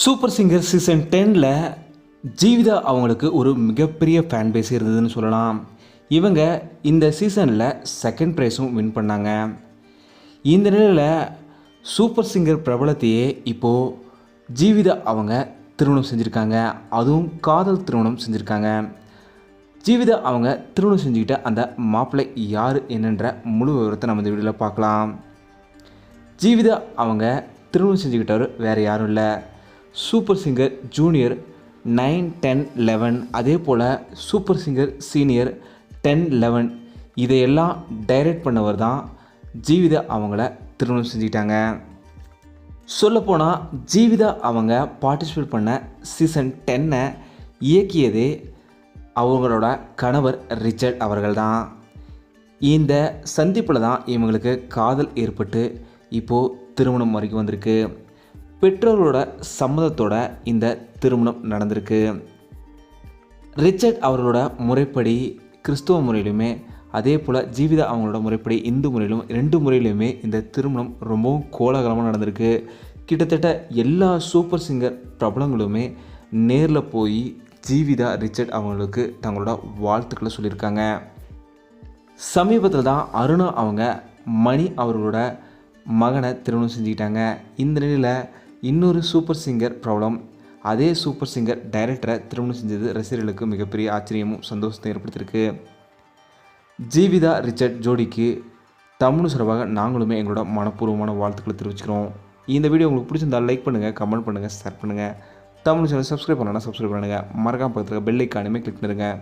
Super singer season 10ல் Jeevitha அவங்களுக்கு ஒரு மிகப்பெரிய ஃபேன் பேஸ் இருந்ததுன்னு சொல்லலாம். இவங்க இந்த சீசனில் செகண்ட் ப்ரைஸும் வின் பண்ணாங்க. இந்த நிலையில் சூப்பர் சிங்கர் பிரபலத்தையே இப்போது ஜீவிதா அவங்க திருமணம் செஞ்சுருக்காங்க. அதுவும் காதல் திருமணம் செஞ்சுருக்காங்க. ஜீவிதா அவங்க திருமணம் செஞ்சுக்கிட்ட அந்த மாப்பிள்ளை யார் என்னன்ற முழு விவரத்தை நம்ம இந்த வீடியோவில் பார்க்கலாம். ஜீவிதா அவங்க திருமணம் செஞ்சுக்கிட்டவர் வேறு யாரும் இல்லை, சூப்பர் சிங்கர் ஜூனியர் 9, 10, 11 அதே போல் சூப்பர் சிங்கர் சீனியர் 10, 11 இதையெல்லாம் டைரக்ட் பண்ணவர் தான் ஜீவிதா அவங்கள திருமணம் செஞ்சுக்கிட்டாங்க. சொல்லப்போனால் ஜீவிதா அவங்க பார்ட்டிசிபேட் பண்ண சீசன் 10 இயக்கியதே அவங்களோட கணவர் ரிச்சர்ட் அவர்கள் தான். இந்த சந்திப்பில் தான் இவங்களுக்கு காதல் ஏற்பட்டு இப்போது திருமணம் வரைக்கும் வந்திருக்கு. பெற்றோரோட சம்மதத்தோட இந்த திருமணம் நடந்திருக்கு. ரிச்சர்ட் அவர்களோட முறைப்படி கிறிஸ்துவ முறையிலுமே அதே போல் ஜீவிதா அவங்களோட முறைப்படி இந்து முறையிலும் 2 முறையிலுமே இந்த திருமணம் ரொம்பவும் கோலாகலமாக நடந்திருக்கு. கிட்டத்தட்ட எல்லா சூப்பர் சிங்கர் பிரபலங்களுமே நேரில் போய் ஜீவிதா ரிச்சர்ட் அவங்களுக்கு தங்களோட வாழ்த்துக்களை சொல்லியிருக்காங்க. சமீபத்தில் தான் அருணா அவங்க மணி அவர்களோட மகனை திருமணம் செஞ்சுக்கிட்டாங்க. இந்த நிலையில் இன்னொரு சூப்பர் சிங்கர் பிரபலம் அதே சூப்பர் சிங்கர் டைரக்டரை திருமணம் செஞ்சது ரசிகர்களுக்கு மிகப்பெரிய ஆச்சரியமும் சந்தோஷத்தை ஏற்படுத்தியிருக்கு. ஜீவிதா ரிச்சர்ட் ஜோடிக்கு தமிழ் சார்பாக நாங்களுமே எங்களோட மனப்பூர்வமான வாழ்த்துக்களை தெரிவிச்சுக்கிறோம். இந்த வீடியோ உங்களுக்கு பிடிச்சிருந்தால் லைக் பண்ணுங்கள், கமெண்ட் பண்ணுங்கள், ஷேர் பண்ணுங்கள். தமிழ் சேனல் சப்ஸ்கிரைப் பண்ணலாம், சப்ஸ்கிரைப் பண்ணுங்கள். மறக்காம பக்கத்தில் பெல் ஐக்கானுமே கிளிக் பண்ணுங்கள்.